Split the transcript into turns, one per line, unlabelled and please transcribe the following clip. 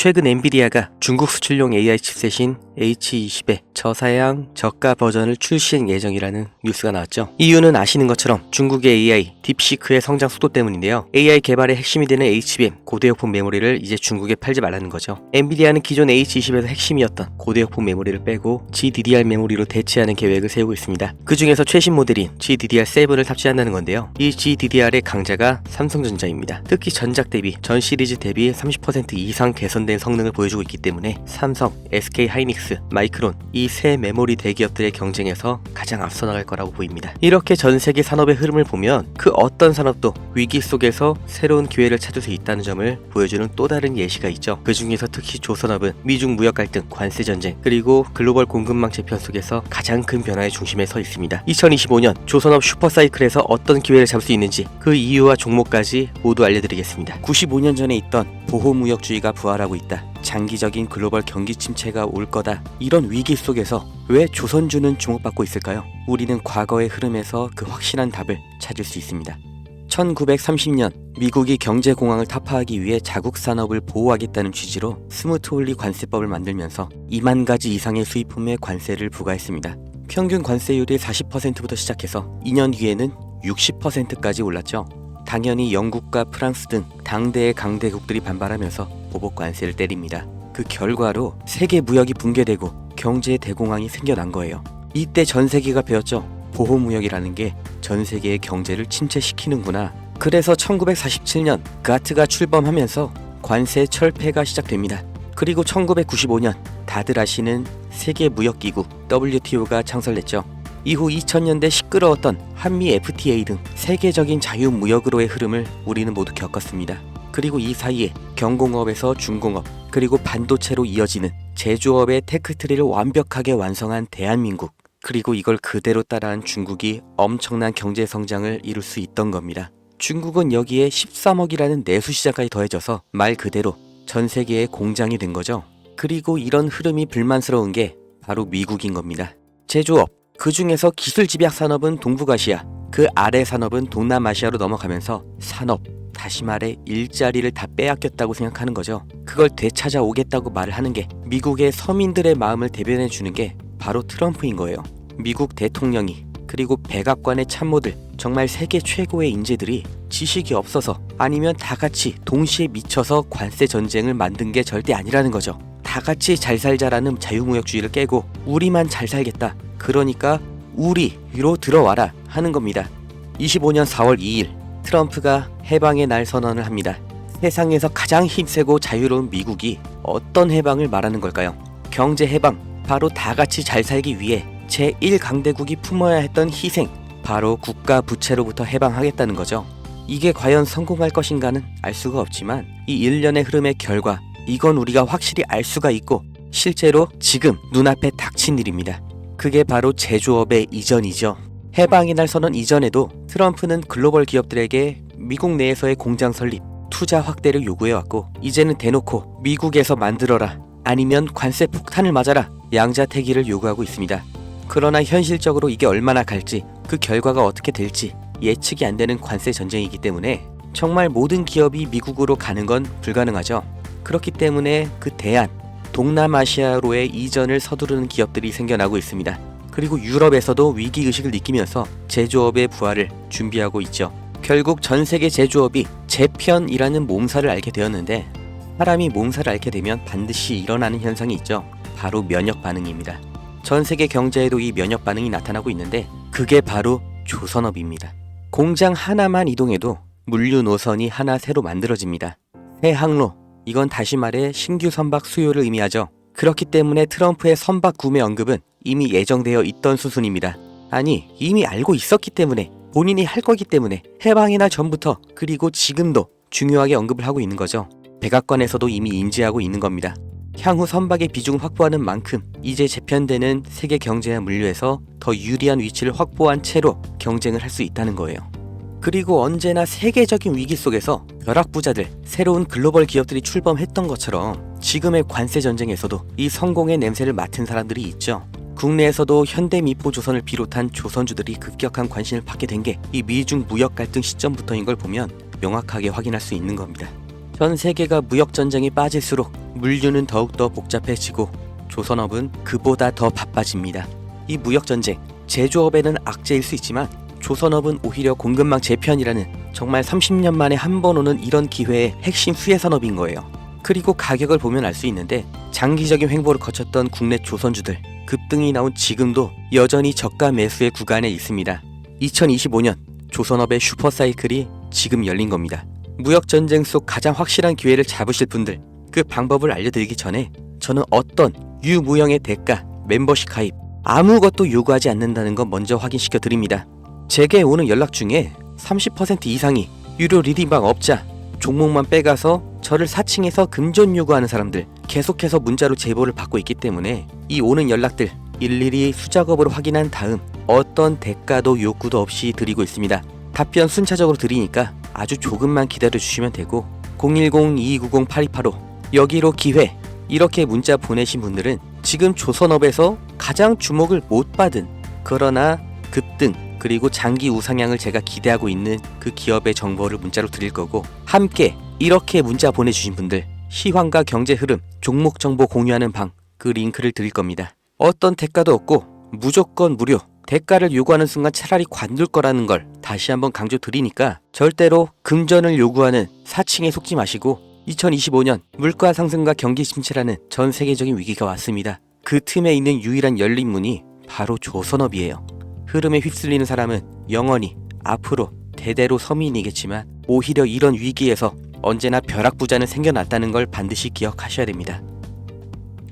최근 엔비디아가 중국 수출용 AI 칩셋인 H20의 저사양 저가 버전을 출시할 예정이라는 뉴스가 나왔죠. 이유는 아시는 것처럼 중국의 AI, 딥시크의 성장 속도 때문인데요. AI 개발의 핵심이 되는 HBM, 고대역폭 메모리를 이제 중국에 팔지 말라는 거죠. 엔비디아는 기존 H20에서 핵심이었던 고대역폭 메모리를 빼고 GDDR 메모리로 대체하는 계획을 세우고 있습니다. 그 중에서 최신 모델인 GDDR7을 탑재한다는 건데요. 이 GDDR의 강자가 삼성전자입니다. 특히 전작 대비, 전 시리즈 대비 30% 이상 개선된 성능을 보여주고 있기 때문에 삼성, SK 하이닉스, 마이크론 이 세 메모리 대기업들의 경쟁에서 가장 앞서 나갈 거라고 보입니다. 이렇게 전 세계 산업의 흐름을 보면 그 어떤 산업도 위기 속에서 새로운 기회를 찾을 수 있다는 점을 보여주는 또 다른 예시가 있죠. 그 중에서 특히 조선업은 미중 무역 갈등, 관세 전쟁, 그리고 글로벌 공급망 재편 속에서 가장 큰 변화의 중심에 서 있습니다. 2025년 조선업 슈퍼사이클에서 어떤 기회를 잡을 수 있는지 그 이유와 종목까지 모두 알려드리겠습니다. 95년 전에 있던 보호무역주의가 부활하고 있다. 장기적인 글로벌 경기 침체가 올 거다. 이런 위기 속에서 왜 조선주는 주목받고 있을까요? 우리는 과거의 흐름에서 그 확실한 답을 찾을 수 있습니다. 1930년 미국이 경제공황을 타파하기 위해 자국 산업을 보호하겠다는 취지로 스무트홀리 관세법을 만들면서 2만 가지 이상의 수입품에 관세를 부과했습니다. 평균 관세율이 40%부터 시작해서 2년 뒤에는 60%까지 올랐죠. 당연히 영국과 프랑스 등 당대의 강대국들이 반발하면서 보복 관세를 때립니다. 그 결과로 세계 무역이 붕괴되고 경제 대공황이 생겨난 거예요. 이때 전 세계가 배웠죠. 보호무역이라는 게 전 세계의 경제를 침체시키는구나. 그래서 1947년 가트가 출범하면서 관세 철폐가 시작됩니다. 그리고 1995년 다들 아시는 세계무역기구 WTO가 창설됐죠. 이후 2000년대 시끄러웠던 한미 FTA 등 세계적인 자유무역으로의 흐름을 우리는 모두 겪었습니다. 그리고 이 사이에 경공업에서 중공업, 그리고 반도체로 이어지는 제조업의 테크트리를 완벽하게 완성한 대한민국, 그리고 이걸 그대로 따라한 중국이 엄청난 경제 성장을 이룰 수 있던 겁니다. 중국은 여기에 13억이라는 내수 시장까지 더해져서 말 그대로 전 세계의 공장이 된 거죠. 그리고 이런 흐름이 불만스러운 게 바로 미국인 겁니다. 제조업, 그 중에서 기술 집약 산업은 동북아시아, 그 아래 산업은 동남아시아로 넘어가면서 산업, 다시 말해 일자리를 다 빼앗겼다고 생각하는 거죠. 그걸 되찾아오겠다고 말을 하는 게 미국의 서민들의 마음을 대변해 주는 게 바로 트럼프인 거예요. 미국 대통령이, 그리고 백악관의 참모들, 정말 세계 최고의 인재들이 지식이 없어서 아니면 다 같이 동시에 미쳐서 관세 전쟁을 만든 게 절대 아니라는 거죠. 다 같이 잘 살자라는 자유무역주의를 깨고 우리만 잘 살겠다, 그러니까 우리로 들어와라 하는 겁니다. 25년 4월 2일 트럼프가 해방의 날 선언을 합니다. 세상에서 가장 힘세고 자유로운 미국이 어떤 해방을 말하는 걸까요? 경제 해방, 바로 다 같이 잘 살기 위해 제1강대국이 품어야 했던 희생, 바로 국가 부채로부터 해방하겠다는 거죠. 이게 과연 성공할 것인가는 알 수가 없지만 이 일련의 흐름의 결과, 이건 우리가 확실히 알 수가 있고 실제로 지금 눈앞에 닥친 일입니다. 그게 바로 제조업의 이전이죠. 해방의 날 선언 이전에도 트럼프는 글로벌 기업들에게 미국 내에서의 공장 설립, 투자 확대를 요구해왔고 이제는 대놓고 미국에서 만들어라, 아니면 관세 폭탄을 맞아라, 양자택일을 요구하고 있습니다. 그러나 현실적으로 이게 얼마나 갈지, 그 결과가 어떻게 될지 예측이 안 되는 관세 전쟁이기 때문에 정말 모든 기업이 미국으로 가는 건 불가능하죠. 그렇기 때문에 그 대안, 동남아시아로의 이전을 서두르는 기업들이 생겨나고 있습니다. 그리고 유럽에서도 위기의식을 느끼면서 제조업의 부활을 준비하고 있죠. 결국 전 세계 제조업이 재편이라는 몸살을 앓게 되었는데, 사람이 몸살을 앓게 되면 반드시 일어나는 현상이 있죠. 바로 면역 반응입니다. 전 세계 경제에도 이 면역 반응이 나타나고 있는데 그게 바로 조선업입니다. 공장 하나만 이동해도 물류 노선이 하나 새로 만들어집니다. 새 항로, 이건 다시 말해 신규 선박 수요를 의미하죠. 그렇기 때문에 트럼프의 선박 구매 언급은 이미 예정되어 있던 수순입니다. 아니, 이미 알고 있었기 때문에, 본인이 할 거기 때문에 해방의 날 전부터, 그리고 지금도 중요하게 언급을 하고 있는 거죠. 백악관에서도 이미 인지하고 있는 겁니다. 향후 선박의 비중을 확보하는 만큼 이제 재편되는 세계 경제와 물류에서 더 유리한 위치를 확보한 채로 경쟁을 할 수 있다는 거예요. 그리고 언제나 세계적인 위기 속에서 벼락부자들, 새로운 글로벌 기업들이 출범했던 것처럼 지금의 관세 전쟁에서도 이 성공의 냄새를 맡은 사람들이 있죠. 국내에서도 현대미포조선을 비롯한 조선주들이 급격한 관심을 받게 된 게 이 미중 무역 갈등 시점부터인 걸 보면 명확하게 확인할 수 있는 겁니다. 전 세계가 무역 전쟁에 빠질수록 물류는 더욱더 복잡해지고 조선업은 그보다 더 바빠집니다. 이 무역전쟁, 제조업에는 악재일 수 있지만 조선업은 오히려 공급망 재편이라는 정말 30년 만에 한 번 오는 이런 기회의 핵심 수혜산업인 거예요. 그리고 가격을 보면 알 수 있는데 장기적인 횡보를 거쳤던 국내 조선주들 급등이 나온 지금도 여전히 저가 매수의 구간에 있습니다. 2025년 조선업의 슈퍼사이클이 지금 열린 겁니다. 무역전쟁 속 가장 확실한 기회를 잡으실 분들, 그 방법을 알려드리기 전에 저는 어떤 유무형의 대가, 멤버십 가입 아무것도 요구하지 않는다는 건 먼저 확인시켜 드립니다. 제게 오는 연락 중에 30% 이상이 유료 리딩방 업자, 종목만 빼가서 저를 사칭해서 금전 요구하는 사람들 계속해서 문자로 제보를 받고 있기 때문에 이 오는 연락들 일일이 수작업으로 확인한 다음 어떤 대가도 요구도 없이 드리고 있습니다. 답변 순차적으로 드리니까 아주 조금만 기다려 주시면 되고 010-2290-8285 여기로 기회 이렇게 문자 보내신 분들은 지금 조선업에서 가장 주목을 못 받은 그러나 급등 그리고 장기 우상향을 제가 기대하고 있는 그 기업의 정보를 문자로 드릴 거고 함께 이렇게 문자 보내주신 분들 시황과 경제 흐름, 종목 정보 공유하는 방 그 링크를 드릴 겁니다. 어떤 대가도 없고 무조건 무료 대가를 요구하는 순간 차라리 관둘 거라는 걸 다시 한번 강조 드리니까 절대로 금전을 요구하는 사칭에 속지 마시고 2025년 물가 상승과 경기 침체라는 전 세계적인 위기가 왔습니다. 그 틈에 있는 유일한 열린 문이 바로 조선업이에요. 흐름에 휩쓸리는 사람은 영원히 앞으로 대대로 서민이겠지만 오히려 이런 위기에서 언제나 벼락부자는 생겨났다는 걸 반드시 기억하셔야 됩니다.